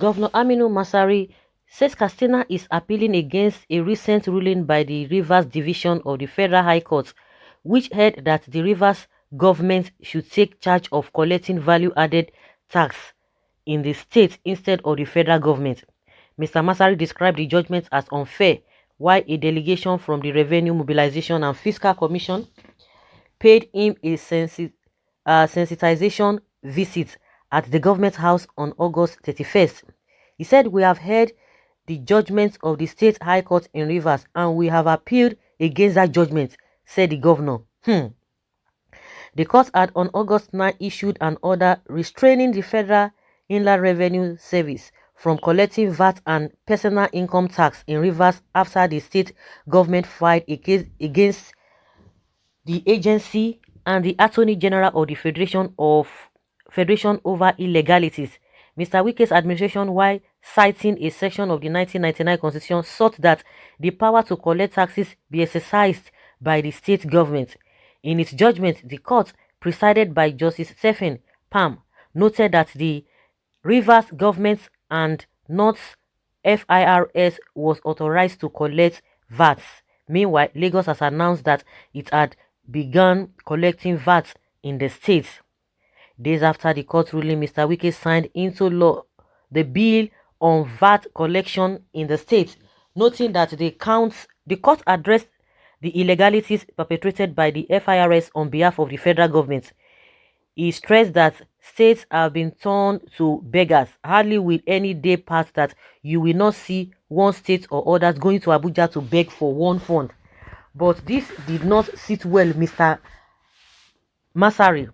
Governor Aminu Masari says Katsina is appealing against a recent ruling by the Rivers Division of the Federal High Court, which held that the Rivers government should take charge of collecting value-added tax in the state instead of the federal government. Mr. Masari described the judgment as unfair, while a delegation from the Revenue Mobilization and Fiscal Commission paid him a sensitization visit at the government house on August 31st. He said, "We have heard the judgment of the State High Court in Rivers and we have appealed against that judgment," said the governor. The court had on August 9 issued an order restraining the Federal Inland Revenue Service from collecting VAT and personal income tax in Rivers after the state government filed a case against the agency and the Attorney General of the Federation over illegalities. Mr. Wike's administration, while citing a section of the 1999 Constitution, sought that the power to collect taxes be exercised by the state government. In its judgment, the court, presided by Justice Stephen Pam, noted that the Rivers government and not FIRS was authorized to collect VAT. Meanwhile, Lagos has announced that it had begun collecting VAT in the state. Days after the court ruling, Mr. Wike signed into law the bill on VAT collection in the state, noting that the court addressed the illegalities perpetrated by the FIRS on behalf of the federal government. He stressed that states have been turned to beggars. Hardly will any day pass that you will not see one state or others going to Abuja to beg for one fund. But this did not sit well Mr. Masari,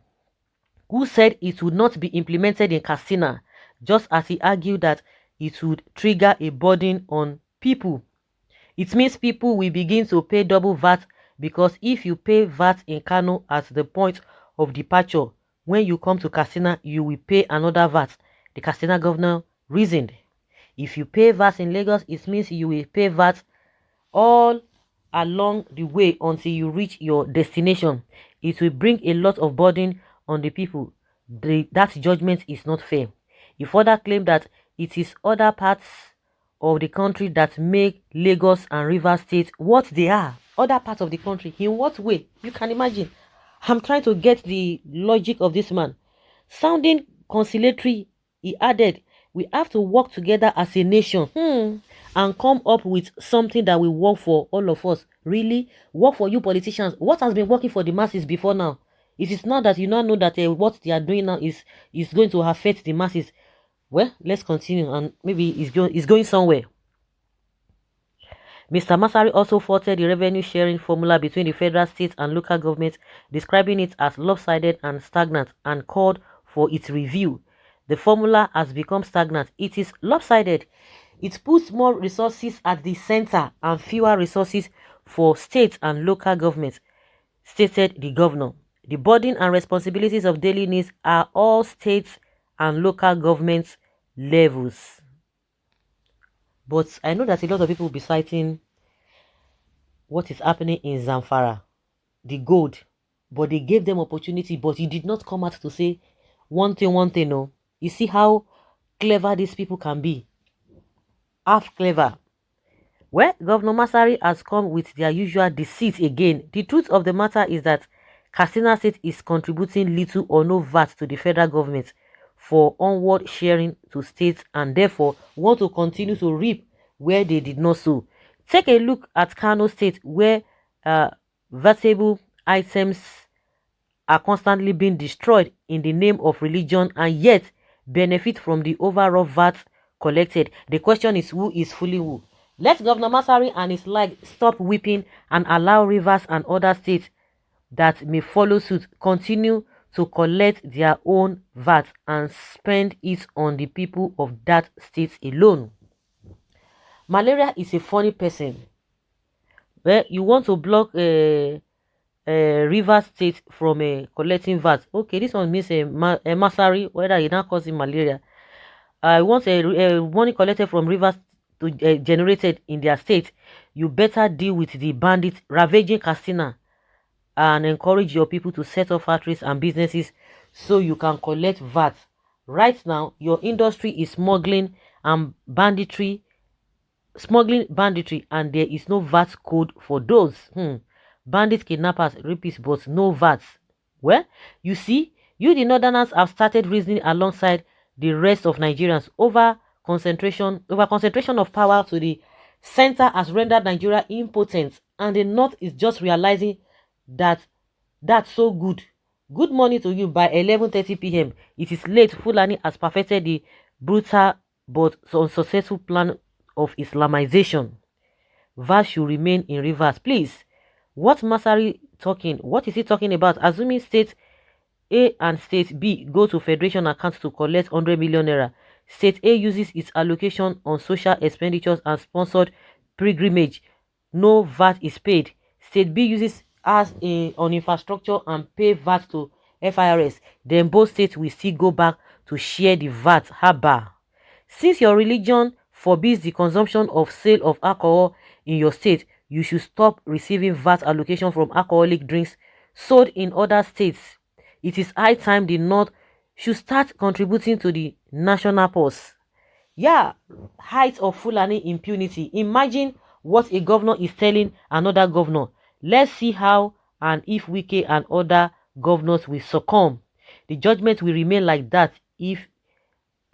who said it would not be implemented in Katsina, just as he argued that it would trigger a burden on people. It means people will begin to pay double VAT, because if you pay VAT in Kano at the point of departure, when you come to Katsina, you will pay another VAT, the Katsina governor reasoned. If you pay VAT in Lagos, it means you will pay VAT all along the way until you reach your destination. It will bring a lot of burden on the people. That judgment is not fair. He further claimed that it is other parts of the country that make Lagos and Rivers State what they are. Other parts of the country. In what way? You can imagine. I'm trying to get the logic of this man. Sounding conciliatory, he added, "We have to work together as a nation and come up with something that will work for all of us." Really? Work for you politicians? What has been working for the masses before now? It is not that you now know that what they are doing now is going to affect the masses. Well, let's continue, and maybe it's going somewhere. Mr. Masari also faulted the revenue sharing formula between the federal, state, and local governments, describing it as lopsided and stagnant, and called for its review. The formula has become stagnant. It is lopsided. It puts more resources at the center and fewer resources for state and local governments, stated the governor. The burden and responsibilities of daily needs are all states and local government levels. But I know that a lot of people will be citing what is happening in Zamfara, the gold, but they gave them opportunity, but he did not come out to say one thing, no. You see how clever these people can be. Half clever. Well, Governor Masari has come with their usual deceit again. The truth of the matter is that Katsina State is contributing little or no VAT to the federal government for onward sharing to states, and therefore want to continue to reap where they did not sow. Take a look at Kano State, where vatable items are constantly being destroyed in the name of religion, and yet benefit from the overall VAT collected. The question is, who is fooling who? Let Governor Masari and his like stop weeping and allow Rivers and other states that may follow suit continue to collect their own VAT and spend it on the people of that state alone. Malaria is a funny person. Well, you want to block Rivers State from collecting VAT. Okay, this one means a Masari, whether it now causes malaria. I want money collected from Rivers to generated in their state. You better deal with the bandits ravaging Katsina and encourage your people to set up factories and businesses so you can collect VAT. Right now, your industry is smuggling and banditry, smuggling banditry, and there is no VAT code for those. Bandits, kidnappers, rapists, but no VAT. Well, you see, you the northerners have started reasoning alongside the rest of Nigerians over concentration of power to the center has rendered Nigeria impotent, and the north is just realizing that that's so good. Good morning to you. By 11:30 p.m. It is late. Fulani has perfected the brutal but unsuccessful plan of Islamization. VAT should remain in reverse. Please, what Masari talking? What is he talking about? Assuming state A and state B go to federation accounts to collect 100 million naira. State A uses its allocation on social expenditures and sponsored pilgrimage. No VAT is paid. State B uses on infrastructure and pay VAT to FIRS. Then both states will still go back to share the VAT. Haba. Since your religion forbids the consumption of sale of alcohol in your state, you should stop receiving VAT allocation from alcoholic drinks sold in other states. It is high time the North should start contributing to the national purse. Yeah, height of Fulani impunity. Imagine what a governor is telling another governor. Let's see how and if Wike and other governors will succumb. The judgment will remain like that if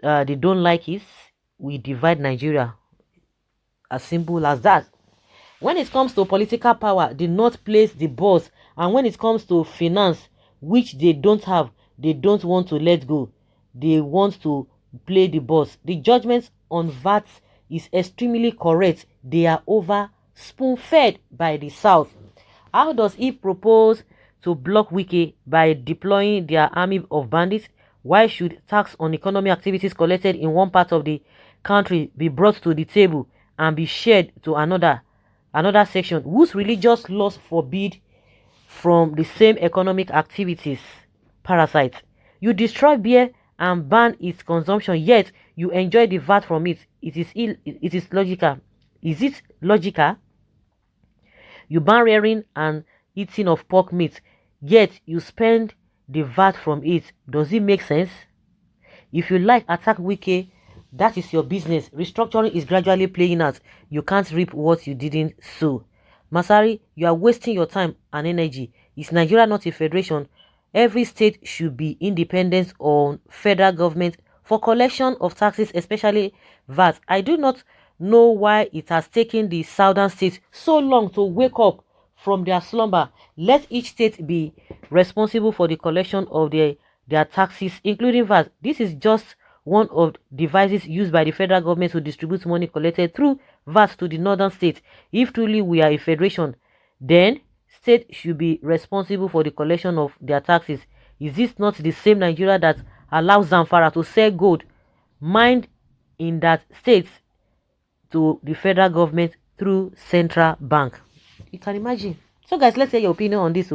they don't like it. We divide Nigeria. As simple as that. When it comes to political power, the North plays the boss, and when it comes to finance, which they don't have, they don't want to let go. They want to play the boss. The judgment on VAT is extremely correct. They are over spoon-fed by the South. How does he propose to block Wike by deploying their army of bandits? Why should tax on economic activities collected in one part of the country be brought to the table and be shared to another section whose religious laws forbid from the same economic activities? Parasites. You destroy beer and ban its consumption, yet you enjoy the VAT from it. It is logical. Is it logical? You ban rearing and eating of pork meat, yet you spend the VAT from it. Does it make sense? If you like, attack Wike. That is your business. Restructuring is gradually playing out. You can't reap what you didn't sow. Masari, you are wasting your time and energy. Is Nigeria not a federation? Every state should be independent on federal government for collection of taxes, especially VAT. I do not know why it has taken the southern states so long to wake up from their slumber. Let each state be responsible for the collection of their taxes, including VAT. This is just one of the devices used by the federal government to distribute money collected through VAT to the northern states. If truly we are a federation, then states should be responsible for the collection of their taxes. Is this not the same Nigeria that allows Zamfara to sell gold mined in that state to the federal government through central bank? You can imagine. So guys, let's hear your opinion on this.